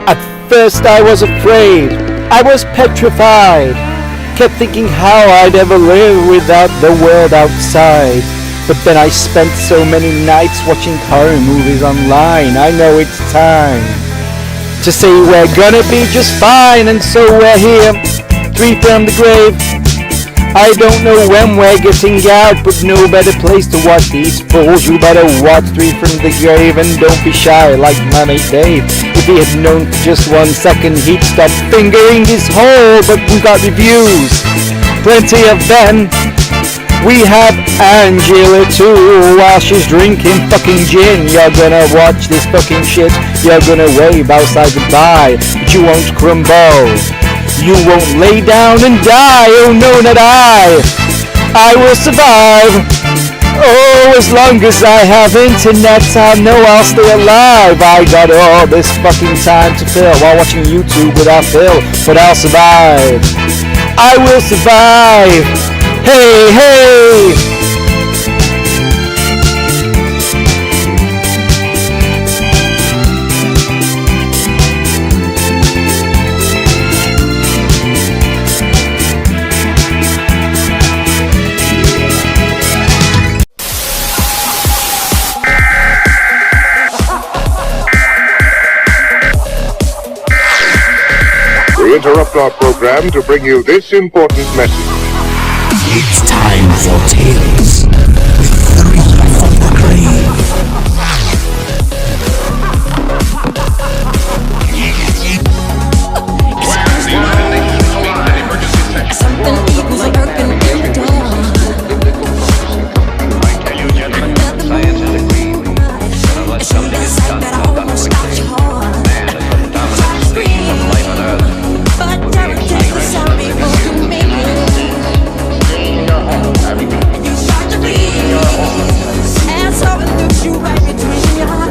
At first I was afraid, I was petrified. Kept thinking how I'd ever live without the world outside. But then I spent so many nights watching horror movies online, I know it's time to say we're gonna be just fine, and so we're here, 3 from the grave. I don't know when we're getting out, but no better place to watch these fools. You better watch 3 from the grave, and don't be shy like my mate Dave. If he had known for just 1 second, he'd stop fingering his hole. But we got reviews, plenty of them. We have Angela too, while she's drinking fucking gin. You're gonna watch this fucking shit, you're gonna wave outside goodbye, but you won't crumble. You won't lay down and die, oh no, not I will survive. Oh, as long as I have internet, I know I'll stay alive. I got all this fucking time to fill while watching YouTube without Phil, but I'll survive. I will survive. Hey, hey! We interrupt our program to bring you this important message. It's time for Tales with 3 from the grave. Something evil's lurking in the dark. I tell you, gentlemen, science is a queen. Unless something is done about it quickly, man has put dominant sleep of life on earth. But there are days some people who make it. And you start to bleed. And so it looks you right between your eyes.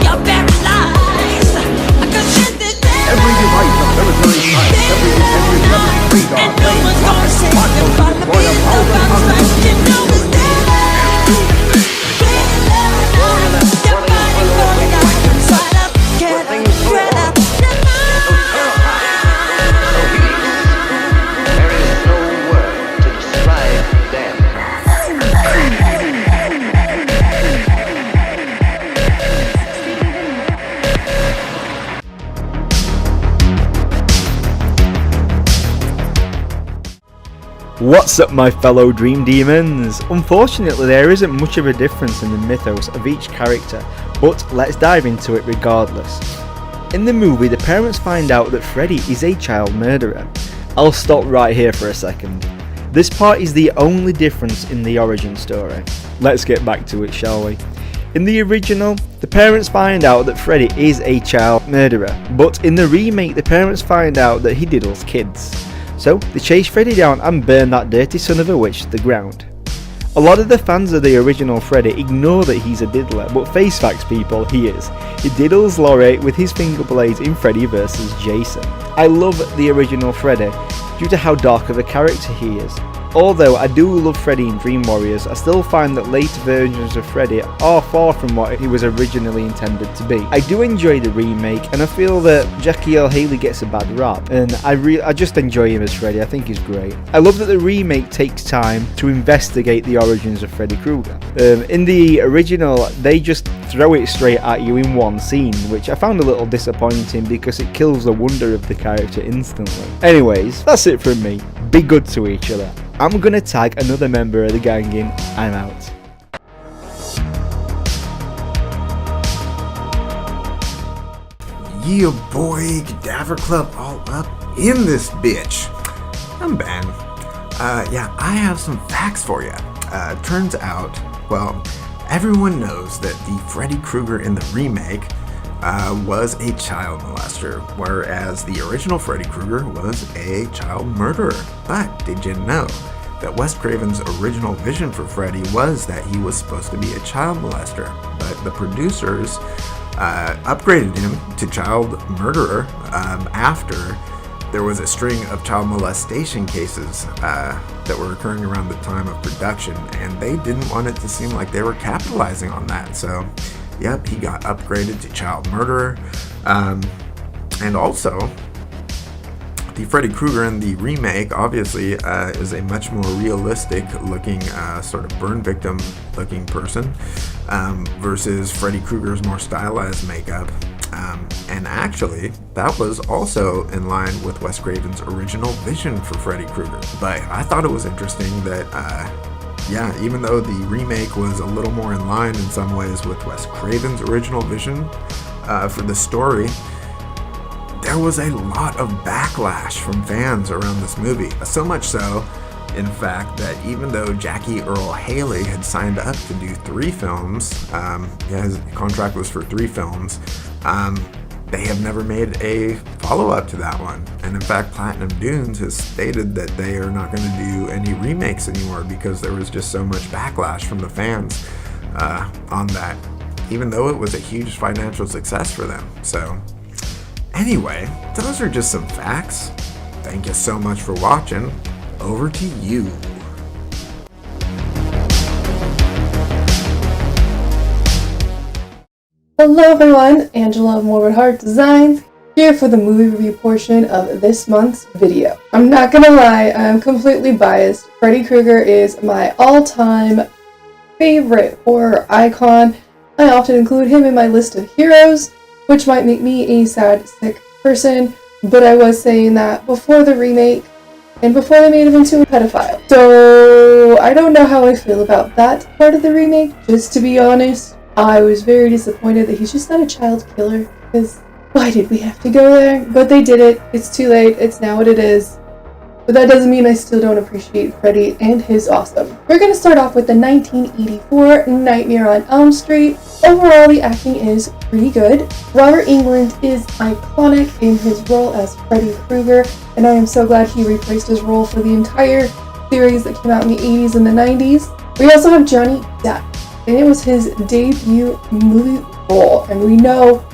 You're paralyzed. I could sit this day. Every device of military science, every invention, every radar, And no one's gonna save you from the beat of God's wrath. You know it's there. Your body going out inside up. Get up, get up. There is no word to describe them. What's up, my fellow Dream Demons? Unfortunately, there isn't much of a difference in the mythos of each character, but let's dive into it regardless. In the movie, the parents find out that Freddy is a child murderer. I'll stop right here for a second. This part is the only difference in the origin story. Let's get back to it, shall we? In the original, the parents find out that Freddy is a child murderer, but in the remake, the parents find out that he diddles kids. So they chase Freddy down and burn that dirty son of a witch to the ground. A lot of the fans of the original Freddy ignore that he's a diddler, but face facts people, he is. He diddles Laurie with his finger blades in Freddy vs Jason. I love the original Freddy due to how dark of a character he is. Although I do love Freddy in Dream Warriors, I still find that later versions of Freddy are far from what he was originally intended to be. I do enjoy the remake, and I feel that Jackie Earle Haley gets a bad rap, and I just enjoy him as Freddy. I think he's great. I love that the remake takes time to investigate the origins of Freddy Krueger. In the original, they just throw it straight at you in one scene, which I found a little disappointing because it kills the wonder of the character instantly. Anyways, that's it from me. Be good to each other. I'm gonna tag another member of the gang in. I'm out. Yeah, boy, Cadaver Club all up in this bitch. I'm Ben. I have some facts for you. Turns out, well, everyone knows that the Freddy Krueger in the remake was a child molester, whereas the original Freddy Krueger was a child murderer. But did you know that Wes Craven's original vision for Freddy was that he was supposed to be a child molester, but the producers upgraded him to child murderer after there was a string of child molestation cases that were occurring around the time of production, and they didn't want it to seem like they were capitalizing on that. So, yep, he got upgraded to child murderer. And also, the Freddy Krueger in the remake obviously is a much more realistic looking sort of burn victim looking person versus Freddy Krueger's more stylized makeup. And actually, that was also in line with Wes Craven's original vision for Freddy Krueger. But I thought it was interesting that, even though the remake was a little more in line in some ways with Wes Craven's original vision for the story, there was a lot of backlash from fans around this movie. So much so, in fact, that even though Jackie Earle Haley had signed up to do 3 films, his contract was for 3 films, they have never made a follow-up to that one. And in fact, Platinum Dunes has stated that they are not going to do any remakes anymore because there was just so much backlash from the fans on that, even though it was a huge financial success for them. So anyway, those are just some facts. Thank you so much for watching. Over to you. Hello everyone, Angela of Morbid Heart Designs, here for the movie review portion of this month's video. I'm not gonna lie, I'm completely biased. Freddy Krueger is my all-time favorite horror icon. I often include him in my list of heroes, which might make me a sad, sick person, but I was saying that before the remake, and before they made him into a pedophile. So I don't know how I feel about that part of the remake, just to be honest. I was very disappointed that he's just not a child killer, because why did we have to go there? But they did it. It's too late. It's now what it is. But that doesn't mean I still don't appreciate Freddy and his awesome. We're going to start off with the 1984 Nightmare on Elm Street. Overall, the acting is pretty good. Robert Englund is iconic in his role as Freddy Krueger, and I am so glad he reprised his role for the entire series that came out in the 80s and the 90s. We also have Johnny Depp, and it was his debut movie role, and we know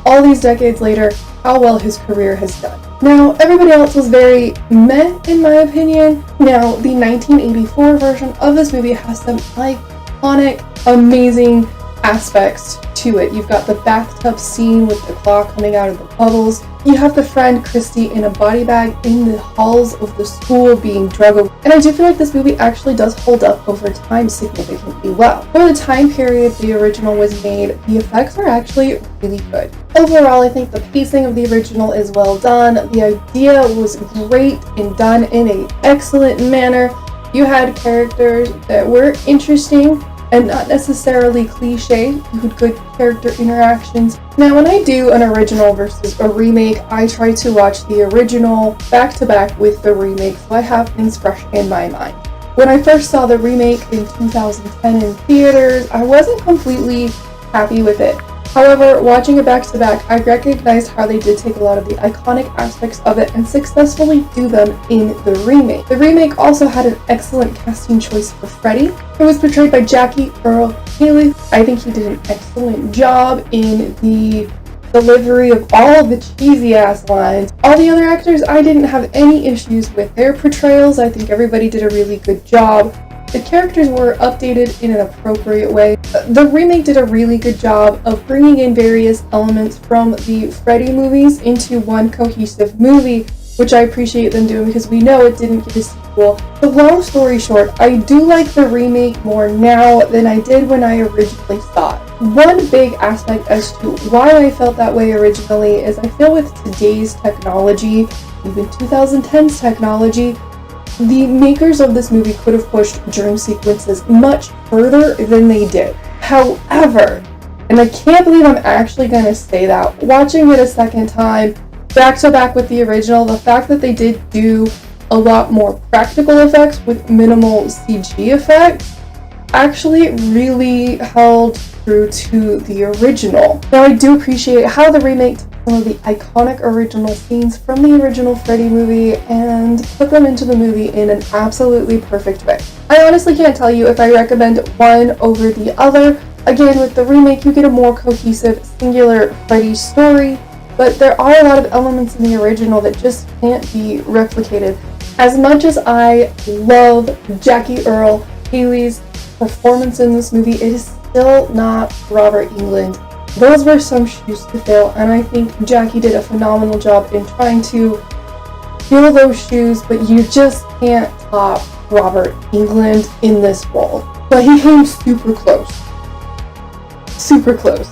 all these decades later how well his career has done. Now, everybody else was very meh in my opinion. Now, the 1984 version of this movie has some iconic, amazing aspects to it. You've got the bathtub scene with the claw coming out of the bubbles. You have the friend Christy in a body bag in the halls of the school being drugged. And I do feel like this movie actually does hold up over time significantly well. For the time period the original was made, the effects are actually really good. Overall, I think the pacing of the original is well done. The idea was great and done in an excellent manner. You had characters that were interesting and not necessarily cliche. You had good character interactions. Now, when I do an original versus a remake, I try to watch the original back to back with the remake so I have things fresh in my mind. When I first saw the remake in 2010 in theaters, I wasn't completely happy with it. However, watching it back to back, I recognized how they did take a lot of the iconic aspects of it and successfully do them in the remake. The remake also had an excellent casting choice for Freddy. It was portrayed by Jackie Earle Haley. I think he did an excellent job in the delivery of all of the cheesy ass lines. All the other actors, I didn't have any issues with their portrayals. I think everybody did a really good job. The characters were updated in an appropriate way. The remake did a really good job of bringing in various elements from the Freddy movies into one cohesive movie, which I appreciate them doing because we know it didn't get a sequel. The long story short, I do like the remake more now than I did when I originally saw it. One big aspect as to why I felt that way originally is I feel with today's technology, even 2010's technology, the makers of this movie could have pushed dream sequences much further than they did. However, and I can't believe I'm actually going to say that, watching it a second time, back to back with the original, the fact that they did do a lot more practical effects with minimal CG effects actually really held true to the original. Now, I do appreciate how the remake took some of the iconic original scenes from the original Freddy movie and put them into the movie in an absolutely perfect way. I honestly can't tell you if I recommend one over the other. Again, with the remake, you get a more cohesive, singular Freddy story, but there are a lot of elements in the original that just can't be replicated. As much as I love Jackie Earle Haley's performance in this movie, it is still not Robert Englund. those were some shoes to fill, and I think Jackie did a phenomenal job in trying to fill those shoes, but you just can't top Robert Englund in this role. But he came super close. Super close.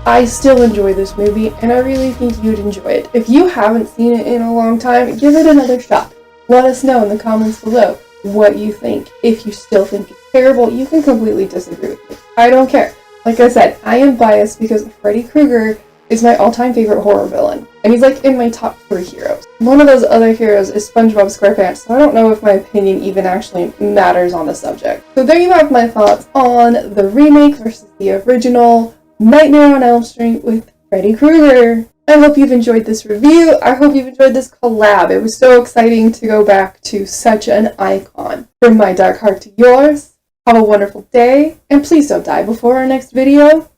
I still enjoy this movie, and I really think you'd enjoy it. If you haven't seen it in a long time, give it another shot. Let us know in the comments below what you think. If you still think it's terrible, you can completely disagree with me. I don't care. Like I said, I am biased because Freddy Krueger is my all-time favorite horror villain, and he's like in my top 3 heroes. One of those other heroes is SpongeBob SquarePants, so I don't know if my opinion even actually matters on the subject. So there you have my thoughts on the remake versus the original Nightmare on Elm Street with Freddy Krueger. I hope you've enjoyed this review. I hope you've enjoyed this collab. It was so exciting to go back to such an icon. From my dark heart to yours, have a wonderful day, and please don't die before our next video.